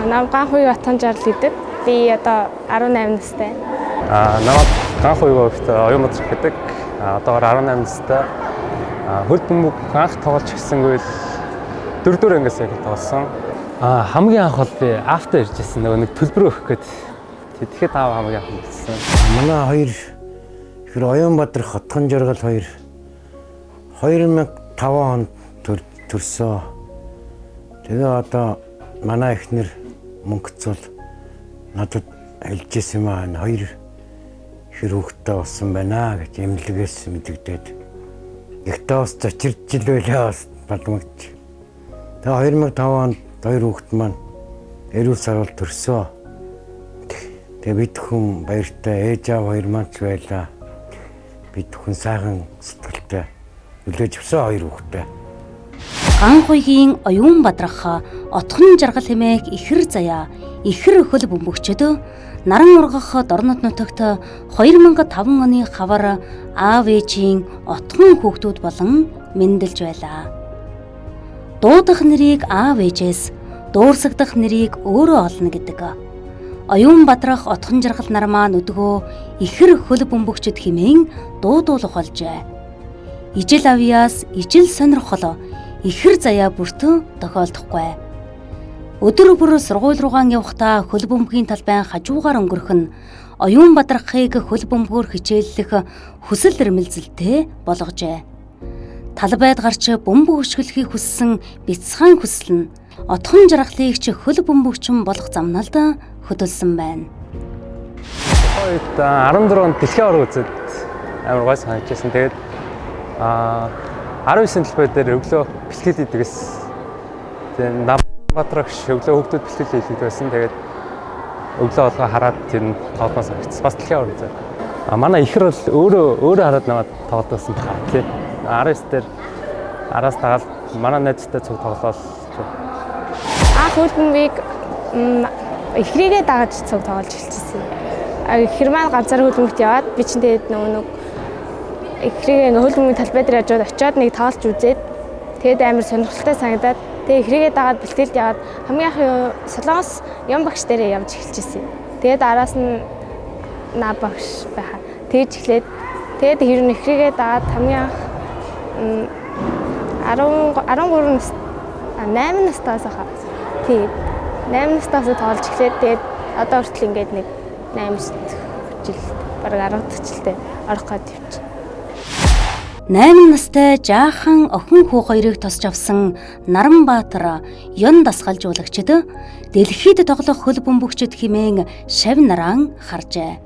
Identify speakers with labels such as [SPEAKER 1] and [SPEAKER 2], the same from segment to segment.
[SPEAKER 1] Нам Ганхуй Отхон жаргал гэдэг. Би одоо 18 настай.
[SPEAKER 2] Намайг Ганхуй оюун бодлого гэдэг. Одоогоор 18 настай. Хөл бөмбөг анх тоглож гисэнгүй л 4 ангиас яг тоглосон. Хамгийн анх бол би автаа ирж ирсэн нөгөө нэг төлбөр өгөх гээд тэгэхэд хамгийн анх ирсэн.
[SPEAKER 3] Манай хоёр ихэр оюун бодлого Отхон жаргал хоёр 2005 онд төрсөн. Тэгээ одоо манай эхнэр мөнгөцөл надад хэлжсэн юм аа хоёр ихэр хүүхдтэй болсон байна гэж эмнэлгээс мэдэгдээд ихтэй бас зочирч жил байлаа бас балмагч. Тэгээ 2005 онд хоёр хүүхд маань эрүүл сарвал төрсөн. Тэгээ бид хүн баяртай ээж аав хоёр маань ч байлаа. Бид хүн сайхан сэтгэлтэй үлээж авсан хоёр хүүхдтэй.
[SPEAKER 4] Ганхуйгийн оюун бадрах Отхон жаргал хэмээх ихэр заяа ихэр хөл бөмбөгчөд наран ургах дорнод нутагт 2005 оны хавар аав ээжийн Отхон хүүхдүүд болон мэндэлж байлаа. Дуудах нэрийг аав ээжээс, дуурсагдах нэрийг өөрөө олно гэдэг. Оюун бадрах Отхон жаргал нар маань өдгөө ихэр хөл бөмбөгчөд хэмээн дуудуулах болжээ. Ижил авьяас ижил сонирхол ихэр заяа бүртэн тохиолдохгүй. Өдөр бүр сургууль руугаа явахдаа хөл бөмбөгийн талбайн хажуугаар өнгөрөх нь оюун бадрахыг хөл бөмбөгөөр хичээллэх хүсэл эрмэлзэлтэй болгожээ. Талбайд гарч бөмбөг өшгөлөхийг хүссэн бяцхан хүсэл нь Отхон жаргалыг ч хөл бөмбөгчин болох замналд хөдөлсөн байна.
[SPEAKER 2] Хоёрт 14 онд дэлхийн аварга үзээд амар гой санагдчихсан. Тэгээд 19 талбай дээр өглөө бэлтгэл хийдгээс тэгээд Намбатрагш өглөө хүүхдүүд бэлтгэл хийдэг байсан. Тэгээд өглөө болгоо хараад тэр нь тоглоом санагдсан. Бас дэлхийн аварга үзээд. Манай ихэр бол өөрөө хараад намайг тоглосон байна тий. 19 дээр араас тагаал манай найзтай цуг тоглоод
[SPEAKER 1] Хөл бөмбөгийг ихрийгээ дагаж цуг тоглож эхэлчихсэн. Ихэр маань ганцаар хөл бөмбөгт яваад би чинь тэгээд нөгөө ихрийгээ хөл бөмбөгийн талбай дээр очиод нэг тоглож үзээд тэгээд амар сонирхолтой санагдаад тэгээд ихрийгээ дагаад бэлтгэлд яваад хамгийн анх Солонгос юм багш дээрээ явж эхэлчихсэн. Тэгээд араас нь наа багш байхаа тэгж эхлээд тэгээд хэр нь ихрийгээ дагаад хамгийн анх 13 нас 8 настайс хаа. Тэгээд 8 настайс тоглож эхлээд тэгээд одоо хүртэл ингээд нэг 8 жил бараг 10 жилтэй орох гээд явчих.
[SPEAKER 4] 8 настай жаахан охин хүү хоёрыг тосч авсан Наранбаатар ён дасгалжуулагчид дэлхийд тоглох хөл бөмбөгчд хэмээн шав нараан харжээ.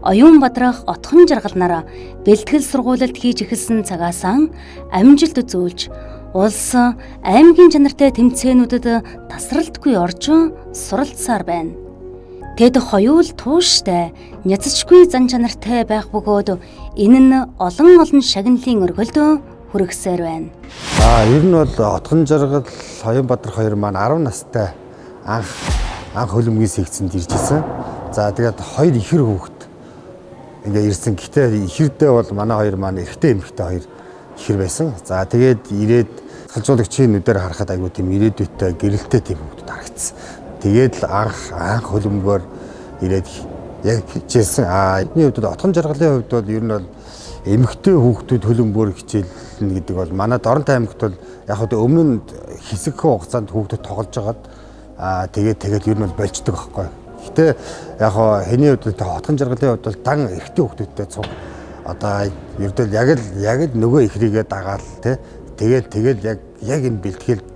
[SPEAKER 4] Оюун бадрах Отхон жаргал нар бэлтгэл сургуульд хийж эхэлсэн цагаас амжилт үзүүлж улс аймгийн чанартай тэмцээнүүдэд тасралтгүй орж суралцсаар байна. Тэд хоёул тууштай, няцчгүй зан чанартай байх бөгөөд энэ нь олон шагналын өргөлд хүргэсээр байна.
[SPEAKER 3] Ер нь бол Отхон жаргал оюун бадрах хоёр маань 10 настай анх хөлбөмбөгийн секцэнд ирж ирсэн. За тэгээд хоёр ихэр хүүхэд ингээ ирсэн. Гэхдээ ихэрдээ бол манай хоёр маань эрэгтэй эмэгтэй хоёр ихэр байсан. За тэгээд ирээд салжуулагчийн нүдээр харахад айгүй тийм ирээдүйтэй гэрэлтэй тийм хүүхдүүд харагдсан. Тэгээд л анх хөлбөмбөгөөр ирээд яг хичээсэн. Эдний хувьд Отхон жаргалын хувьд бол ер нь бол эмэгтэй хүүхдүүд хөлбөмбөгөөр хичээлнэ гэдэг бол манай Дорнтой аймагт бол яг хөө өмнө нь хэсэг хугацаанд хүүхдүүд тоглож байгаад тэгээд ер нь бол болждөг байхгүй. Гэтэ яг хоо хэний хувьд Отхон жаргалын хувьд бол дан эрэгтэй хүүхдүүдтэй цуг одоо ердөө яг л нөгөө ихрийгээ дагаал тий. Тэгээд яг энэ бэлтгэл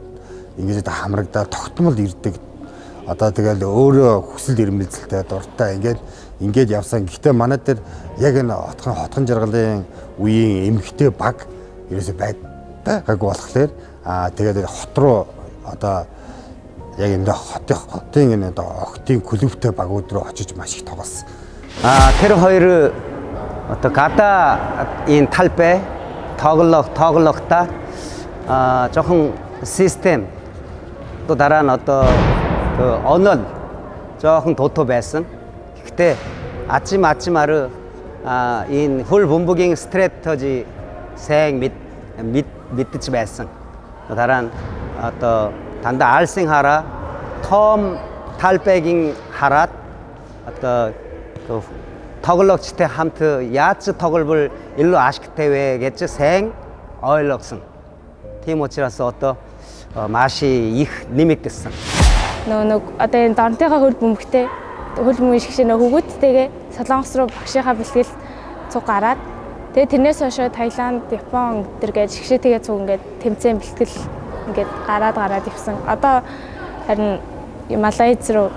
[SPEAKER 3] ингэж хамрагдаад тогтмол ирдэг. Одоо тэгэл өөрөө хүсэл эрмэлзэлтэй дуртай ингээд явсан. Гэхдээ манай дээр яг энэ Отхон жаргалын үеийн эмэгтэй баг ерөөсөй байгаагүй болохоор тэгээд хот руу одоо яг энэ хотын энэ октын клубтэй багууд руу очиж маш их тоглосон.
[SPEAKER 5] Тэр хоёр одоо гадаа энэ талбай тоглохта жоохон систем то дараа нь одоо онол жоохон дутуу байсан. Гэхдээ 아침아침으로 энэ хөл бөмбөгийн стратеги сайн мэдчих байсан. Дараа нь одоо дандаа алсын хараа том 탈백인 하랏 어떤 그 더글럭치테 함트 야츠 더글불 일로 아시크테웨겠죠 생 어일럭슨 티모치라서 어떤 맛이 이 리믹됐어.
[SPEAKER 1] Нэг одоо энэ дорнтойгоо хөл бөмбөгтэй хөл бөмбөгийн шигшээ нэг хөвгүүдтэйгээ Солонгос руу багшийнхаа бэлтгэл цуг гараад тэгээ тэрнээс хойш Таиланд, Япон гэдэр гээд шигшээтэйгээ цуг ингээд тэмцээн бэлтгэл ингээд гараад явсан. Одоо харин Малайз руу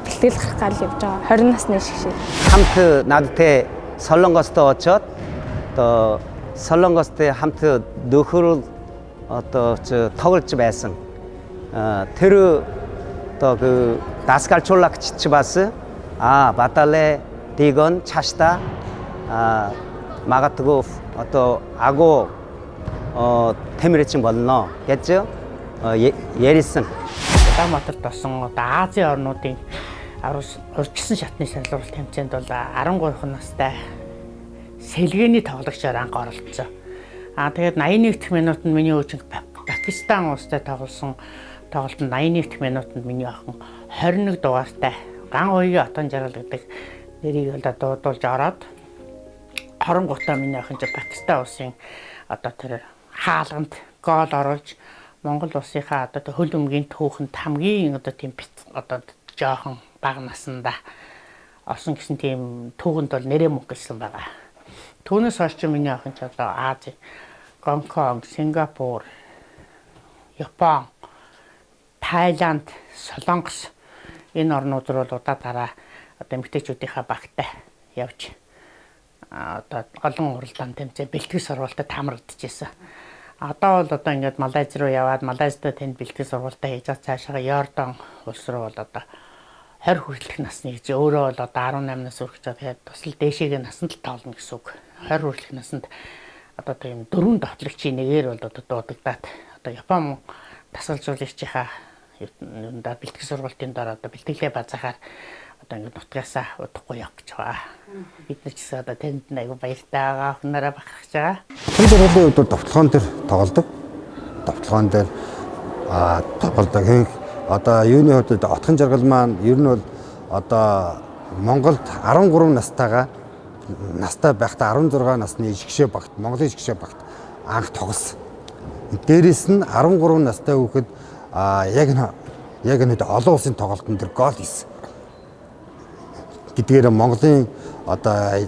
[SPEAKER 1] бэлтгэл гарах гал явж байгаа. 20 насны шигшээ.
[SPEAKER 5] 함트 나드테 설렁거스터 어쩌 또 설렁거스테 함트 너흐르 저 턱을집 애슨 테르 또 그 나스칼 촐락 치치바스 바탈레 디건 차시다 마가트고 또 아고 테미레친 벌너 겠죠 예리슨
[SPEAKER 6] Улаанбаатарт болсон одоо Азийн орнуудын урьдчилсан шатны шалралт тэмцээнд бол 13 настай сэлгээний тоглогчоор анх оролцсон. Тэгээд 81 дэх минутанд миний өвчин Пакистан улстай тоглосон тоглолтод 81 дэх минутанд миний охин 21 дугаартай ган уягийн отон жаргал гэдэг нэрийг одоо дуудуулж ороод 23 таа миний охин Пакистан улсын одоо тэр хаалганд гол оруулж Монгол улсынхаа одоо хөл өмгийн түүхэнд хамгийн одоо тийм одоо жоохон бага насанда орсон гэсэн тийм түүхэнд бол нэрээ мөнгөсөн байгаа. Түүнээс хойш миний охин ч одоо Ази, Гонконг, Сингапур, Япон, Таиланд, Солонгос энэ орнууд руу удаа одоо эмэгтэйчүүдийнхаа багтай явж одоо олон уралдаан тэмцээн бэлтгэл сургалтад хамрагдчихсан. Одоо бол одоо ингээд Малайз руу яваад Малайзтай тэнд бэлтгэл сургалтаа хийж цаашаа Йордан улс руу бол одоо 20 хүртэлх насны гэж өөрөө бол одоо 18 нас хүрэх гэж тэгээд тусал дээшээгээ насанд л тоолно гэсэн үг. 20 хүртэлх насанд одоо тийм дөрвөн тоглогчийн нэгээр бол одоо дуудагдаад одоо Япон тасгалжуулагчийнхаа юундаа бэлтгэл сургалтын дараа одоо бэлтгэлээ базаахаар одоо ингээд нутгаасаа удахгүй явах гэж байгаа. Бид нар ч гэсэн одоо тэнд айгу баяртай байгаа охинороо бахархаж байгаа.
[SPEAKER 3] Тэр төрлийн үед товтлогоон дээр тоглодог. Товтлогоон дээр тоглодог. Одоо юуны хувьд отхон жаргал маань ер нь бол одоо Монголд 13 настай байхдаа 16 насны шигшээ багт Монголын шигшээ багт анх тоглосон. Дээрээс нь 13 настай хүүхэд яг нэг олон улсын тоглолтын дээр гол хийсэн. Гэдгээр Монголын одоо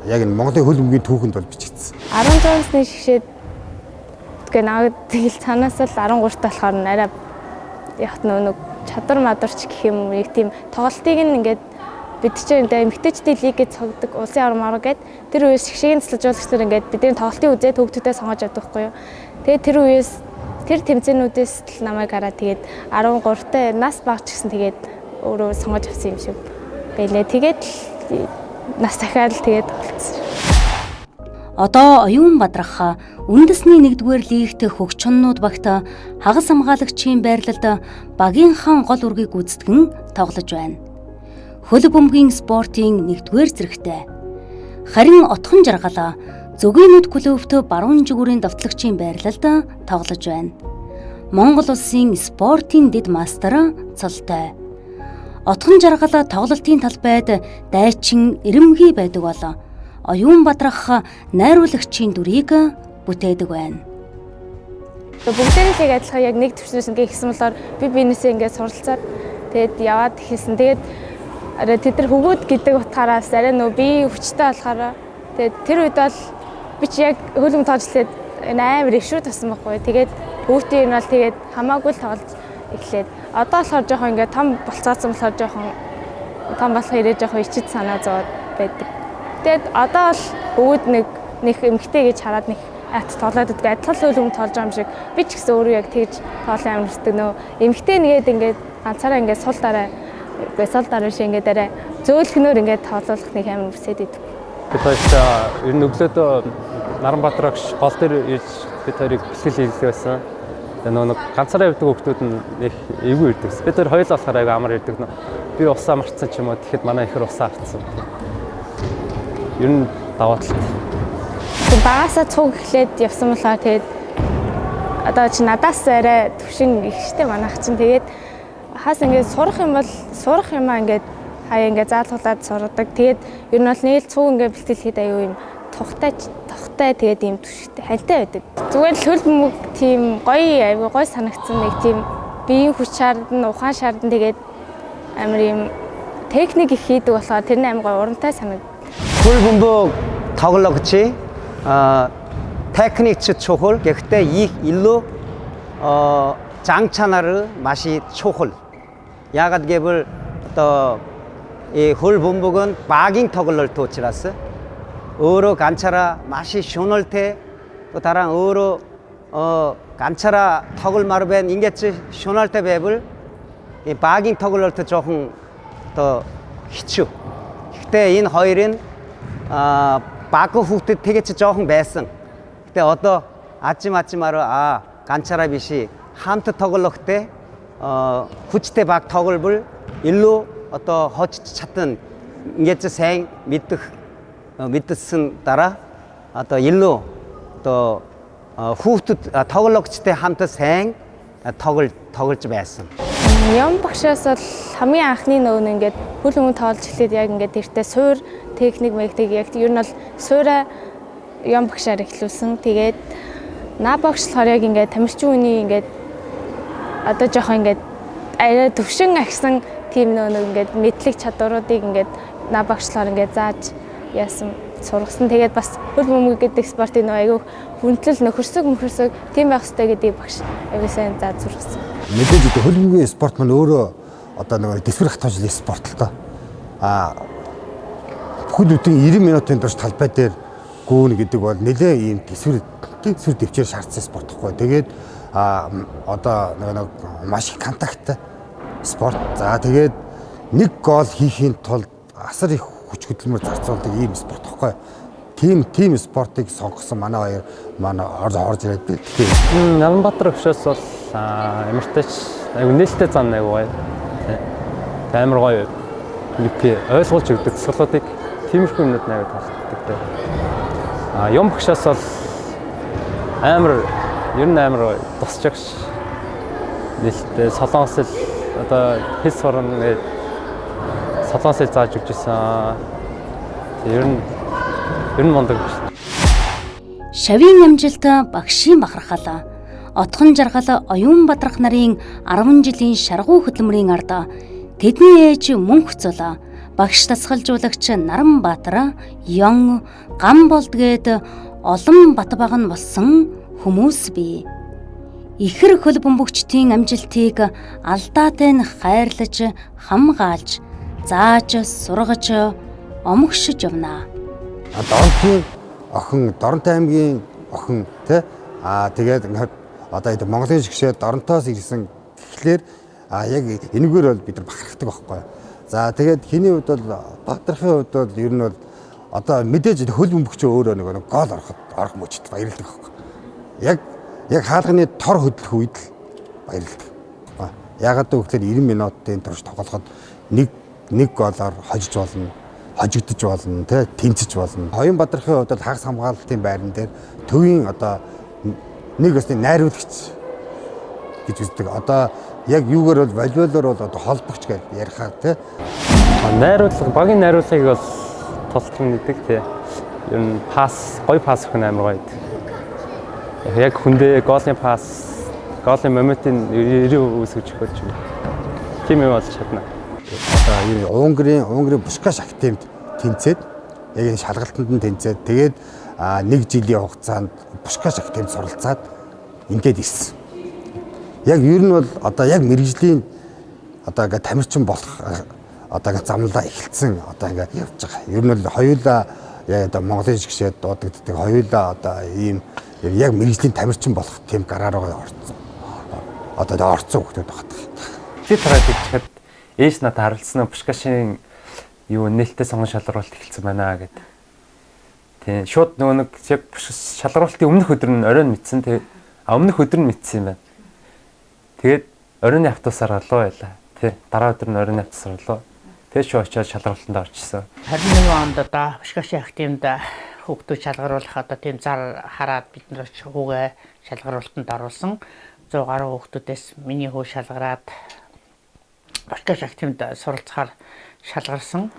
[SPEAKER 3] яг энэ Монголын хөл өмгийн түүхэнд бол бичигдсэн.
[SPEAKER 1] 16 насны шигшээд тэгээ наваг тэгэл цаанаас л 13 таа болохоор арай яг нэг чадвар мадарч гэх юм яг тийм тоглолтыг ингээд бид чинь эмэгтэйчдийн лигэд цогдөг улсын армаар гээд тэр үеэс шигшээгийн цэцлжуулагч нар ингээд бидний тоглолтын үзээд хөгтөдөө сонгож авдаг байхгүй юу. Тэгээд тэр үеэс тэр тэмцээнүүдээс л намайг хараад тэгээд 13 таа нас багч гэсэн тэгээд өөрөө сонгож авсан юм шиг байлээ. Тэгээд нас дахиад л тэгээд болцсон.
[SPEAKER 4] Одоо Оюун Бадрах үндэсний 1-р лигт хөгчнүүд багт хагас хамгаалагчийн байрлалд багийнхаа гол үргийг гүйцэтгэн тоглож байна. Хөл бөмбөгийн спортын 1-р зэрэгтэй. Харин отхон жаргал Зөгөөнүүд клубт баруун жигүүрийн давтлагчийн байрлалд тоглож байна. Монгол улсын спортын дэд мастер цолтой. Отхон жаргал тоглолтын талбайд дайчин эрэмхий байдаг бол Оюун Бадрах найруулагчийн дүрийг бүтээдэг байна.
[SPEAKER 1] Бүгдээрээ адилхан яг нэг төвчнөөс ингээ хийсэн болохоор би биенээсээ ингээ суралцаад тэгээд яваад хийсэн. Тэгээд тэд нар хөгөөд гэдэг утгаараас арай нөө би хүчтэй болохоор тэгээд тэр үед бол би чи яг хөлөм тоожлээд амар өвшөө тасан байхгүй. Тэгээд хүүхдийн нь бол тэгээд хамаагүй л тоглож эхлээд одоо болохоор жоохон ингээ том болцоодсон болохоор жоохон том болох ирээ жоохон ичид санаа зовоод байдаг. Тэгээд одоо л өвөд нэг эмгтэй гэж хараад нэг ат тоглоод идэх адилхан хөлөм тоолж байгаа юм шиг би ч гэсэн өөрөө яг тэгж тоолын амар өсдөг нөө эмгтэй нэгээд ингээд ганцаараа ингээд сул дараа шиг ингээд арай зөөлхнөр ингээд тоолуулах нэг амар өсөд идэв.
[SPEAKER 2] Бид хоёр ер нь өглөөдөө Наранбаатар агш гол дээр ирж бид хоёрыг бэлтгэл хийлгэх байсан. Тэгээ нэг ганцаараа явдаг хүмүүс нь их эвгүй ирдэг. Бид хоёр хоёул болохоор аяга амар ирдэг. Би усаа марцсан ч юм уу тэгэхэд манай ихэр усаа авцсан. Ер нь даваа талт.
[SPEAKER 1] Багасаа цуг эхлээд явсан болохоор тэгээд одоо чи надаас арай төвшин ихтэй манайх чинь тэгээд хас ингээд сурах юмаа ингээд хаяа ингээд заалгуулад сурдаг. Тэгээд ер нь бол нийл цуг ингээд бэлтгэлэхэд аюу юм тухтай тэгээд ийм түшигтэй хальтай байдаг. Зүгээр л хөл бөмбөг тийм гоё аюу гоё санагдсан нэг тийм биеийн хүч шаардна, ухаан шаардна тэгээд амар ийм техник их хийдэг болохоор тэрний амар гоё урамтай санагд.
[SPEAKER 5] хөл бөмбөг тоглогч 테크닉 чухал. Гэхдээ их илүү 장차나르 맛이 чухал. 야갓 гэвэл одоо 이 хөл бөмбөг нь багийн тоглолт учраас өөрөө ганцаараа 맛이 шунал те 또 다른 өөрөө ганцаараа тоглолмаар байна. Ингээд шуналтай байвал 이 багийн тоглолт жоохон 더 хэцүү. Гэхдээ энэ хоёрын баг хүүхдэд тэгэж жоохон байсан. Гэтэ одоо 아침아침으로 ганцаараа биш хамт тоглох те хүчтэй баг тоглол илүү одоо хожиж чадсан ингээд сайн мэдсэн дараа одоо илүү одоо хүүхдэд тоглогчтой хамт сайн тоглож байсан.
[SPEAKER 1] Ям багшаас бол хамгийн анхны нөгөө ингээд хөл бөмбөг тоглож эхлээд яг ингээд тэртээ суур техник мэгтэг яг ер нь бол суураа ям багшаар эхлүүлсэн. Тэгээд наа багш болохоор яг ингээд тамирчин үний ингээд одоо жоохон ингээд арай төвшин агсан тийм нөгөө ингээд мэдлэг чадваруудыг ингээд наа багшлаар ингээд зааж яасан сургасан. Тэгээд бас хөл бөмбөг гэдэг спортын нөгөө аягүй хүндлэл нөхөрсөг тийм байх хэрэгтэй гэдгийг багш аягүй сайн зааж сургасан.
[SPEAKER 3] Мэдээж хөл бөмбөгийн спорт маань өөрөө одоо нөгөө дэвсгэр хатуужлын спорт л доо. Бүхэл бүтэн 90 минутын турш талбай дээр гүүн гэдэг бол нэлээ ийм дэвсгэр дэвчээр шаардсан спорт гэхгүй. Тэгээд одоо нэг маш их контакттай спорт. За тэгээд нэг гол хийхийн тулд асар их хүч хөдөлмөр зарцуулдаг ийм спорт гэхгүй. Тим спортыг сонгосон манай орж ирээд би.
[SPEAKER 2] Наланбаатар өгшөөс бол ямартайч аюу нээлттэй зам аюу гоё. Амар гоё. Нэг ойлгуулж өгдөг цэцгэлүүдийг тиймэрхүү юмнууд аюу таалагддаг. Юм багшаас бол ер нь амар гоё тусч агш. Нээлттэй солонгос л одоо хэл сурна гэдэг солонгос хэл зааж өгч ирсэн. Ер нь мундаг биш.
[SPEAKER 4] Шавийн амжилт багшийн бахархал отхон жаргал оюун бадрах нарын 10 жилийн шаргуу хөдөлмөрийн ард тэдний ээж мөнх цул багш тасгалжуулагч Наранбаатар Ён Гамболд гээд олон Батбаг нь болсон хүмүүс бий. Ихэр хөл бөмбөгчдийн амжилтыг алдаатай нь хайрлаж, хамгаалж, зааж, сургаж, омгшиж явна.
[SPEAKER 3] Доронтын охин, Доронтой аймгийн охин тий тэгээд ингээд одоо энэ Монголын жигшээ Доронтоос ирсэн тэгэхээр яг энэгээр бол бид нар бахархдаг байхгүй. За тэгээд хиний хувьд бол Баатархын хувьд бол ер нь бол одоо мэдээж хөл бөмбөгчөө өөрөө нэг гол орох мөчд баярлдаг байхгүй. Яг хаалганы тор хөдлөх үед л баярлдаг. Ягаад гэвэл 90 минутын турш тоглоход нэг голоор хожиж болно. Хожигдож болно, тэнцэж болно. Хоёрын Баатархын хувьд хагас хамгаалалтын байран дээр төвийн одоо нэг өсний найруулагч гэж үздэг. Одоо яг юугаар бол волейболоор бол одоо холбогч гэж ярихаар тий.
[SPEAKER 2] Багийн найруулгыг бол тултал нэгдэг тий. Ер нь гоё пасс өгөх амар гоё байдаг. Яг хүндээ голын пасс, голын моментын өрөө үүсгэж өгөх юм. Тийм юм болж чадна.
[SPEAKER 3] Унгарын Пушкаш актемд тэнцээд яг энэ шалгалтанд нь тэнцээд тэгээд 1 жилийн хугацаанд Пушкаш актемд суралцаад ингээд ирсэн. Яг ер нь бол одоо яг мэрэгжлийн одоо ингээд тамирчин болох одоо ингээд замлаа эхэлсэн одоо ингээд явж байгаа. Ер нь бол хоёулаа яг одоо Монголын жигшээ дуудагддаг хоёулаа одоо ийм яг мэрэгжлийн тамирчин болох тийм гараараа орсон. Одоо орцсон хүмүүс багтдаг.
[SPEAKER 2] Тэр тараад ихэд ээж надад харилцсан Пушкашийн юу нээлттэй сонгон шалгаруулалт эхэлсэн байна гэдэг. Тийм шууд нөгөө нэг яг шалгаруулалтын өмнөх өдөр нь оройн мэдсэн. Тэгээд өмнөх өдөр нь мэдсэн юм байна. Тэгээд оройны автобусаар олоо байлаа. Тий дараа өдөр нь оройны автобусаар олоо. Тэгээд шууд очиад шалгаруулалтанд орчихсон.
[SPEAKER 6] 21 онд одоо Пушкашийн актемд хүүхдүүд шалгаруулах одоо тийм зар хараад бид нар хүүгээ шалгаруулалтанд оруулсан. 100 гаруй хүүхдүүдээс миний хүү шалгараад башкаш активд суралцахаар шалгарсан.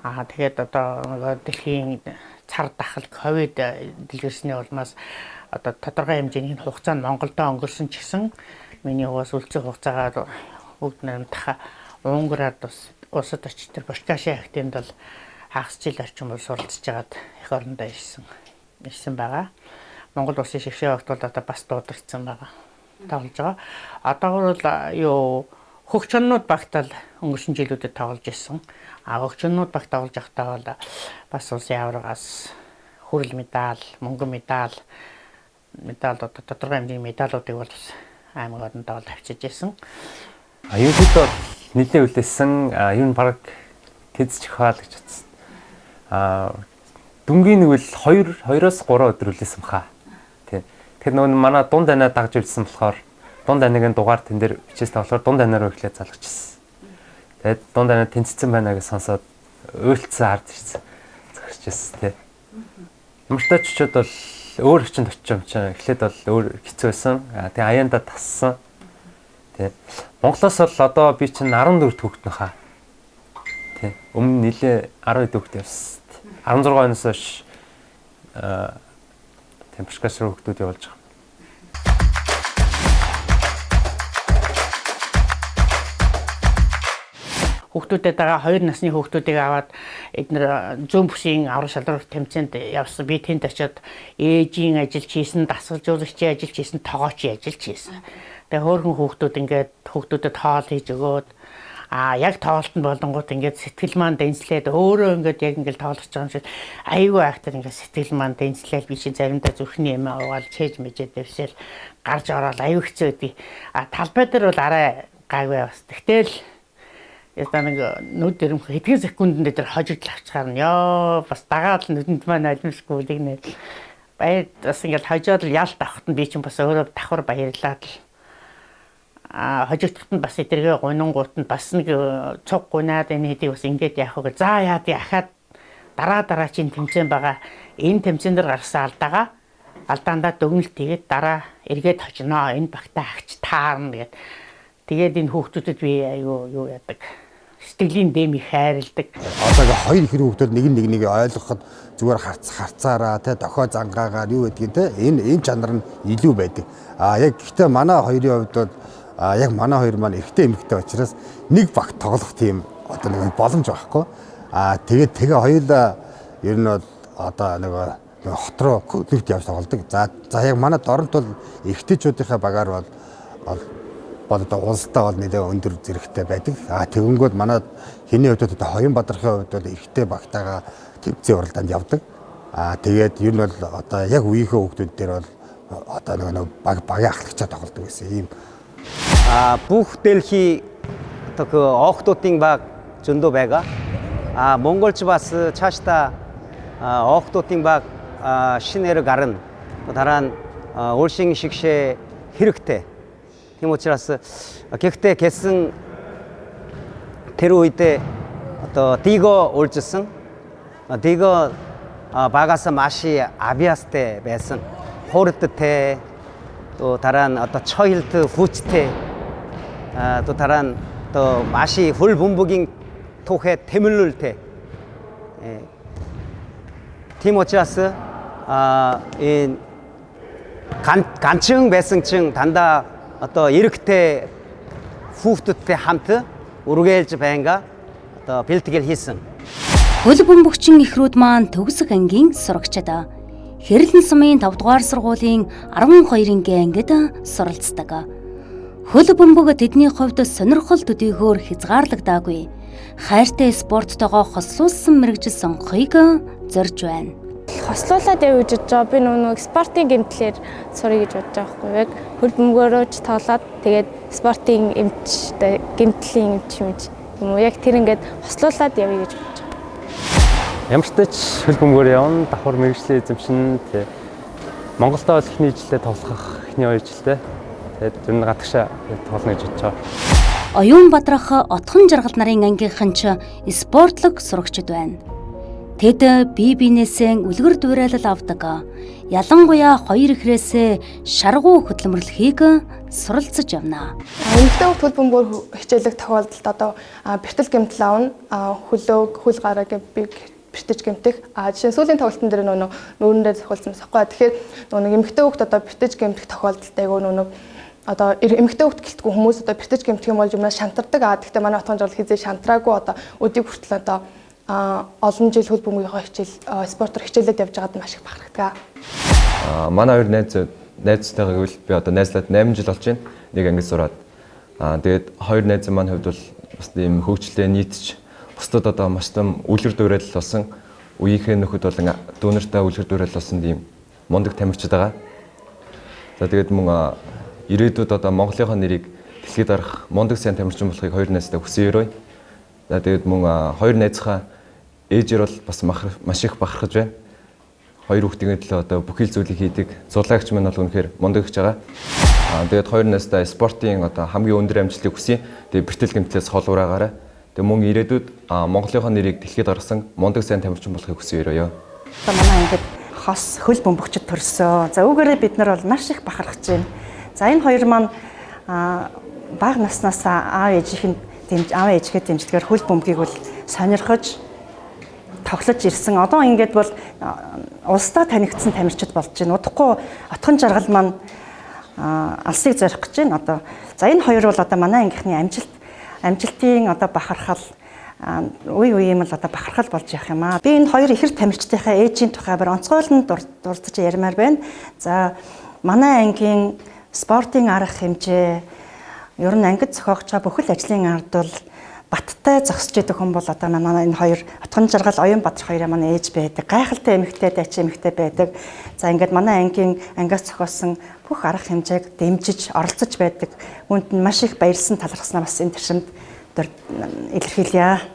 [SPEAKER 6] Тэгээд одоо нөгөө дэлхийн цар тахал ковид дэлгэрсний улмаас одоо тодорхой хэмжээний хугацаанд Монголдо өнгөрсөн ч гэсэн миний хувьас үлцэн хугацаагаар бүгд намтах Унгараад улсад очиж тэр башкашийн активд бол хагас жил орчим бол суралцж агаад эх орондоо ирсэн байгаа. Монгол улсын шигшээ огт бол одоо бас дуудагдсан байгаа. Тоглож байгаа. Одоогор бол хөгчнүүд багтаал өнгөрсөн жилүүдэд тоглож ирсэн. Хөгчнүүд багт тоглож байхдаа бол бас улсын аваргаас хүрэл медаль, мөнгөн медаль одоо тодорхой хэмжээний медалуудыг бол аймаг орондоо бол авчиж ирсэн.
[SPEAKER 2] Ерөнхийдөө нийтний үлдээсэн ер нь баг тэзч хаал гэж бодсон. Дүнгийн нэг бол 2-3 өдөр үлдээсэн баха. Тэр нөгөө манай дунд анаа дагж үлдсэн болохоор дунд анагийн дугаар тэн дээр бичээс тавлахаар дунд анаа руу эхлээд залгажсэн. Тэгээд дунд анаа тэнцсэн байна гэж сонсоод уйлцсан хард ирсэн. Зогсчихсэн тий. Ямар ч очиод бол өөр хүчинд очиж юм чинь эхлээд бол өөр хэцүү байсан. Тэгээ аяанда тассан. Тий. Монголоос бол одоо би чинь 14 хүүхэд нөхаа. Тий. Өмнө нилээ 12 хүүхэд явсан. 16 оноос хойш температур хүүхдүүд явуулж байгаа.
[SPEAKER 6] Хүүхдүүдэд байгаа 2 насны хүүхдүүдийг аваад эдгээр зүүн бүсийн аврал шалралт тэмцээнд явсан. Би тэнд очиод ээжийн ажилч хийсэн, дасгалжуулагчийн ажилч хийсэн, тоогоочийн ажилч хийсэн. Тэгээ хөөрхөн хүүхдүүд ингээд хүүхдүүдэд хоол хийж өгөөд яг тоглолтод болонгууд ингээд сэтгэл маань дэнслээд өөрөө ингээд яг ингээд тоглож байгаа юм шиг айгүй актер ингээд сэтгэл маань дэнслээл би чи заримдаа зүрхний юм аваад чэж мэжээд дэвсэл гарч ороод аюу хэцүү байдгийг. Талбай дээр бол арай гайгүй бас. Тэгтэл яста нэг нүд дэрэмх хэдхэн секундэд дээр хожигдл авчихаар нь ёо бас дагаад л нүдэнд маань альмсгүй нэгнэ. Баяр бас ингээд хожоод л ялт авахт нь би чинь бас өөрөө давхар баярлаад л хожигдоход нь бас эдэргээ гунингууд нь бас нэг цуг гунаад энэ хэдийг бас ингээд яах вэ? За яад яхаад дараа чинь тэмцээн байгаа. Энэ тэмцээн дээр гарсан алдаандаа дүгнэлт тэгээд дараа эргээд хожиноо. Энэ багтаа агч таарна гэд. Тэгээд энэ хүүхдүүдэд би юу яадаг. Сэтгэлийн дэмий хайрладаг.
[SPEAKER 3] Одоо ингээ хоёр хэрэг хүүхдүүд нэг ойлгоход зүгээр харцаараа те дохой зангаагаар юу гэдгийг те энэ чанар нь илүү байдаг. Яг гэхдээ манай хоёрын хувьд бол яг манай хоёр маань эрэгтэй эмэгтэй учраас нэг багт тоглох тийм одоо нэг боломж байхгүй. Тэгээ хоёулаа ер нь одоо нэг хот руу клубт явж тоглодог. За яг манай дорнот бол эрэгтэйчүүдийнхээ багаар бол одоо улстай бол нэлээд өндөр зэрэгтэй байдаг. Тэгэнгүүт манай хэний хувьд одоо Хоёрбадрахын хувьд бол эрэгтэй багтаага тэмцээн уралдаанд явдаг. Тэгээд ер нь бол одоо яг үеийнхээ хүүхдүүд дээр бол одоо нэг багийн ахлагчаа тоглодог гэсэн ийм.
[SPEAKER 5] Бүх дэлхий охтуудын баг зөндөө байгаа. Монголч бас цаашдаа охтуудын баг шинээр гарна. Дараа нь улсын шигшээ хэрэгтэй. Тийм учраас гэхдээ гэсэн тэр үедээ одоо диго 올жсэн. 디거 багаас маш авиастэй байсан. 호르트테 또 다른 어떤 처일트 후치테 또 다른 또 맛이 훌분부긴 토해 태물룰 테 티모치아스 인 간층 배승층 단다 어떤 이렇게 후프트테 함트 우르게일즈 배인가 또 빌트겔 히슨
[SPEAKER 4] Хөл бөмбөгчин эхрүүд маань төгсөх ангийн сурагчид. Хэрлэн сумын 5 дугаар сургуулийн 12-ийн ангид суралцдаг. Хөл бөмбөг тэдний хувьд сонирхол төдийгөөр хязгаарлагдаагүй. Хайртай спорттойгоо хослуулсан мэрэгжил сонгохыг зорж байна.
[SPEAKER 1] Хослуулаад явж байгаа би нөгөө спортын гэмтлэр сурах гэж бодож байгаа байхгүй яг хөл бөмбөгөөрөө ч тоглоод тэгээд спортын эмч гэмтлийн эмч юм уу яг тэр ингээд хослуулаад явъя гэж бодож байгаа.
[SPEAKER 2] Ямар ч тач хөл бөмбөгөөр явна, давхар мэргэжлийн эзэмшин тий. Монголдо бол эхний жилдээ тоглох эхний 2 жилдээ. Тэгээд ер нь гадагшаа тоглоно гэж бодож байгаа. Оюун
[SPEAKER 4] Бадрах отхон жаргал нарын ангийнхан ч спортлог сурагчид байна. Тэд бие биенээсээ үлгэр дуурайлал авдаг. Ялангуяа хоёр ихрээсээ шаргуу хөдөлмөрлөхийг суралцж явна.
[SPEAKER 1] Эмэгтэй хөлт хөл бөмбөр хичээлэх тохиолдолд одоо бэртэл гэмтэл аавна, хөлөөг, хөл гарааг бэртэж гэмтэх. Жишээ нь сүүлийн тоглолтын дээр нүүрэндээ зохиолсон байхгүй. Тэгэхээр нэг эмэгтэй хөлт одоо бэртэж гэмтэх тохиолдолд айгүй одоо эмэгтэй хөлт гэлтгүй хүмүүс одоо бэртэж гэмтэх юм бол юмнаас шантардаг. Гэхдээ манай отгон жол хизээ шантраагүй одоо өдийг хүртэл одоо олон жил хөл бөмбөрийнхөө хичээл спортоор хичээлээд явж байгаад маш их бахархдаг.
[SPEAKER 7] Манай хоёр найзтайгаа гэвэл би одоо найзлаад 8 жил болж байна. Нэг ангид сураад. Тэгээд хоёр найзын маань хувьд бол бас ийм хөгжлөлтэй нийтж бусдад одоо маш том үлгэр дуурайлал болсон. Үеийнхээ нөхөд болон дүүнертэй үлгэр дуурайлал болсон ийм мундаг тамирчид байгаа. За тэгээд мөн ирээдүйд одоо Монголынхаа нэрийг дэлхийд дарах мундаг сайн тамирчин болохыг хоёр найзтай хүсэн өрөө. За тэгээд мөн хоёр найзынхаа ээжээр бол бас маш их бахархаж байна. Хоёр хүүхдийн төлөө одоо бүхэл зүйлийг хийдэг. Зурлагч маань бол үнэхээр мундаг гэж байгаа. Тэгээд хоёр найзтай спортын одоо хамгийн өндөр амжилтыг хүсье. Тэгээд бэртэл гэмтлээс холуураагаарай. Тэгээд мөн ирээдүйд Монголынхаа нэрийг дэлхийд гаргасан мундаг сайн тамирчин болохыг хүсэн өрөөё.
[SPEAKER 8] Одоо манай ингээд хос хөл бөмбөгчд төрсөн. За үүгээрээ бид нар бол маш их бахархаж байна. За энэ хоёр маань бага наснаас аав ээжихэд дэмжлэгээр хөл бөмбөгийг бол сонирхож тоглож ирсэн. Одоо ингээд бол улсдаа танигдсан тамирчид болж байна. Удахгүй отхон жаргал маань алсыг зорих гэж байна. Одоо за энэ хоёр бол одоо манай ангийнхны амжилтын одоо бахархал үе юм л одоо бахархал болж явах юм аа. Би энэ хоёр ихэр тамирчдынхаа ээжийн тухай бүр онцгойлон дурдж ярмаар байна. За манай ангийн спортын арга хэмжээ ер нь ангид зохиогч байгаа бүхэл ажлын ард бол баттай зогсож идэх хүн бол одоо манай энэ хоёр отгон жаргал Оюнбаатар хоёрын манай ээж байдаг. Гайхалтай эмэгтэй дайчин эмэгтэй байдаг. За ингээд манай ангийн ангиас зохиосон бүх арга хэмжээг дэмжиж оролцож байдаг. Үүнд нь маш их баярлсан талархснаа бас энэ төвшөнд илэрхийлье.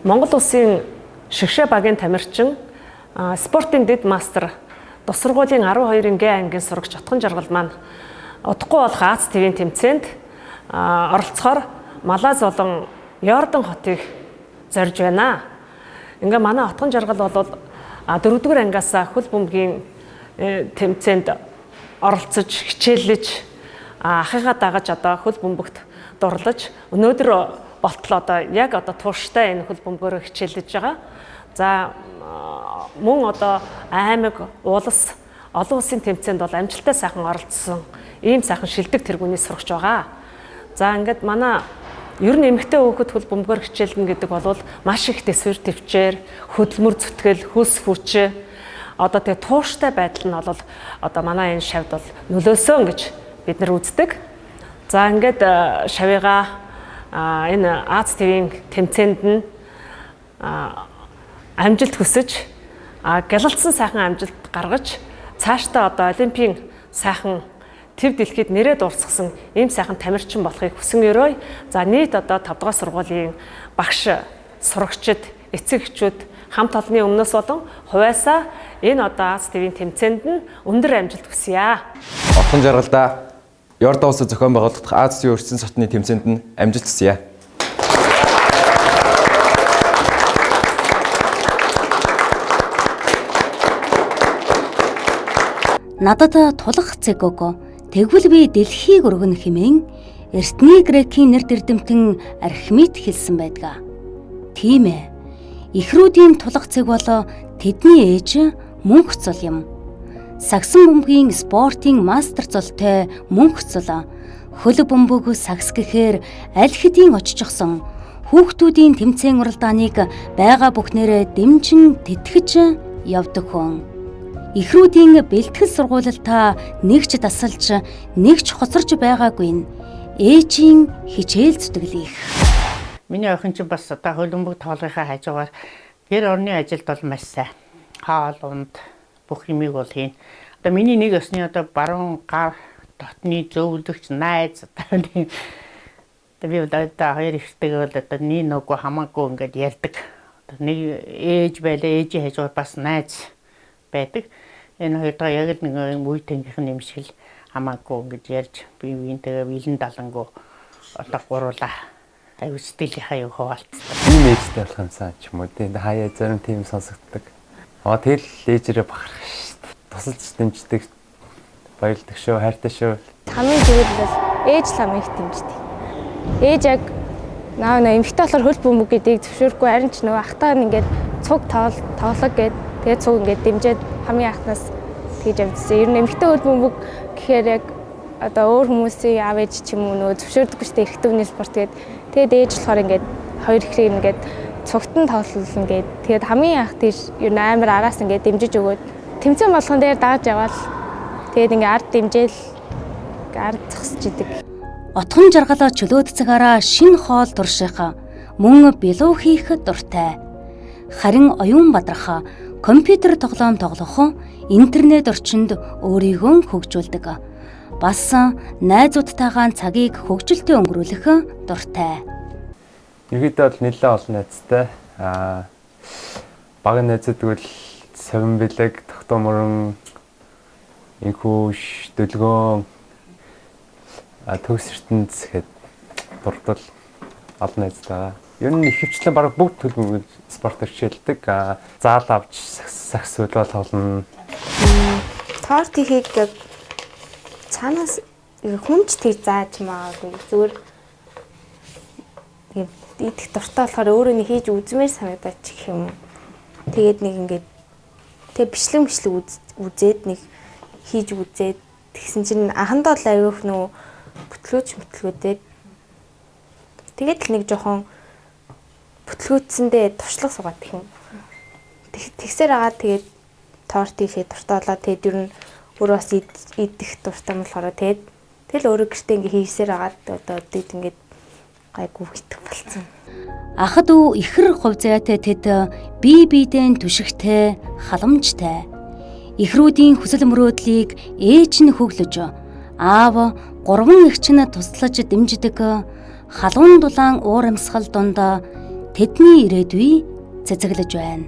[SPEAKER 9] Монгол улсын шигшээ багийн тамирчин спортын дэд мастер тус сургуулийн 12-ын Г ангийн сурагч отгон жаргал маань удахгүй болох Аз ТV-ийн тэмцээнд оролцохоор Малайз болон Йордан хотыг зорж байна. Ингээ манай отгон жаргал бол 4-р ангиас хөл бөмбөгийн тэмцээнд оролцож хичээллэж ахыгаа дагаж одоо хөл бөмбөгт дурлаж өнөөдөр болтол одоо яг одоо тууштай энэ хөл бөмбөгөөр хичээллэж байгаа. За мөн одоо аймаг, улс, олон улсын тэмцээнд бол амжилттай сайхан оролцсон ийм сайхан шилдэг тэргүүний сурагч байгаа. За ингээд манай ер нь эмэгтэй хүүхэд хөл бөмбөгөөр хичээлнэ гэдэг бол маш их төсвөр төвчээр, хөдөлмөр зүтгэл, хөлс хүч одоо тэгээ тууштай байдал нь бол одоо манай энэ шавьд бол нөлөөсөн гэж бид нар үздэг. За ингээд шавьяга энэ Аз ТV-ийн тэмцээнд нь амжилт хүсэж гялалцсан сайхан амжилт гаргаж цаашдаа одоо олимпийн сайхан төв дэлхийд нэрээ дуусгасан ийм сайхан тамирчин болохыг хүсэн өрөө. За нийт одоо 5 дугаар сургуулийн багш, сурагчид, эцэг эхчүүд хамт олонны өмнөөс болон хувьяасаа энэ одоо Аз ТV-ийн тэмцээнд нь өндөр амжилт хүсье.
[SPEAKER 7] Отгон жаргалда Йордан улсад зохион байгуулагдах Аз ТV өрсөлдөөн сотны тэмцээнд нь амжилт хүсье.
[SPEAKER 4] Надад тулах цэг өгөө. Тэгвэл би дэлхийг өргөнө хэмээн эртний грекийн нэр дэвтэмтэн Архимед хэлсэн байдаг. Тийм ээ. Ихрүүдийн тулах цэг бол тэдний ээж мөнх цол юм. Сагсан бөмбөгийн спортын мастер цолтой мөнх цол хөл бөмбөг сагс гэхээр аль хэдийн очижсон хүүхдүүдийн тэмцээн уралдааныг байгаа бүхнээрээ дэмжин тэтгэж явдаг хүн. Ихрүүдийн бэлтгэл сургуультай нэгч дасалж, нэгч хоцорж байгаагүй нь ээжийн хичээл зүтгэлийнх.
[SPEAKER 6] Миний охин чинь бас одоо хөл бөмбөг тоглохын хажуугаар гэр орны ажилд бол маш сайн. Хаал унд бүх юмыг бол хийн. Одоо миний нэг өсний одоо баруун гар дотны зөвлөгч найз одоо би одоо хоёр ихтэйг бол одоо нэг нөгөө хамаагүй ингээд ярьдаг. Одоо нэг ээж байлаа, ээжийн хажуугаар бас найз байдаг. Энэ хоёр дахь яг л нэг үе тэнгийнхэн юм шиг л хамаагүй ингэж ярьж би биентэйгээ вилэн далангуу одоо гуруулаа аюу сэтгэлийнхаа юу хуваалцсан.
[SPEAKER 7] Ийм
[SPEAKER 2] ээжтэй болох юмсан ч юм уу тийм хаяа зарим тийм сонсогддог. Тэгэл ээжээрээ бахарх шүү дээ. Тусалж дэмждэг, баярлдаг шүү, хайртай шүү.
[SPEAKER 1] Хамгийн зүгээр бол ээж л хамгийн их дэмждэг. Ээж яг наа эмэгтэй болохоор хөл бөмбөг гэдгийг зөвшөөрөхгүй харин ч нөгөө ахтаа ингээд цуг тоглог гээд тэгээд цуг ингээд дэмжиж хамгийн ахнаас тэгж явдсан. Ер нь эмэгтэй хөл бөмбөг гэхээр яг одоо өөр хүмүүсийн аав ээж ч юм уу нөгөө зөвшөөрдөггүй шүү дээ эрэгтэй хүний спорт гээд тэгээд ээж болохоор ингээд хоёр ихрийг ингээд цугтан тоглолно гээд тэгээд хамгийн анх тийш ер нь амар араас ингээд дэмжиж өгөөд тэмцээн болгон дээр дааж яваал тэгээд ингээд ард дэмжээл ард зогсож идэг.
[SPEAKER 4] Отхон жаргалаа чөлөөт цагаараа шин хоол турших мөн билүү хийх дуртай. Харин оюун бадрах компьютер тоглоом тоглох, интернет орчинд өөрийгөө хөгжүүлдэг. Бас найзуудтайгаа цагийг хөгжилтэй өнгөрүүлэх дуртай.
[SPEAKER 2] Ерөнхийдөө бол нэлээд олон найзтай. Бага найзууд тэгвэл Совин Бэлэг, Тогтоо мөрөн, Инхүүш, Дөлгөөн, Төгс ертөнц гэхэд дурдвал олон найзтай. Ер нь ихэвчлэн бараг бүгд төлөвлөмж спорт хичээлдэг. Заал авч сакс үлбэл тоглоно.
[SPEAKER 1] Торт хийхийг яг цаанаас хүмж тийг зааж магадгүй зүгээр идэх дуртай болохоор өөрөө нэг хийж үзмээр санагдаад ч гэх юм уу. Тэгээд нэг ингээд тэг бичлэг үзээд нэг хийж үзээд тэгсэн чинь анхандаа л аюух нөө бүтлгүүтэй тэгээд л нэг жоохон бүтлгүүцсэндээ туршлага суугаад гэх юм. Тэгсээр агаад тэгээд торт хийхэд дуртай болоо тэгээд ер нь өөрөө бас идэх дуртай болохоор тэгээд тэгэл өөрөө гэртээ ингээ хийсээр агаад одоо ингээд гайгүй хитэх болсон.
[SPEAKER 4] Ахад уу ихэр хувьцаатай тэд бие биедээ түшигтэй, халамжтай. Ихрүүдийн хүсэл мөрөөдлийг ээж нь хөглөж, аав 3 эгч нь туслаж дэмждэг халуун дулаан уур амьсгал донд тэдний ирээдүй цэцэглэж байна.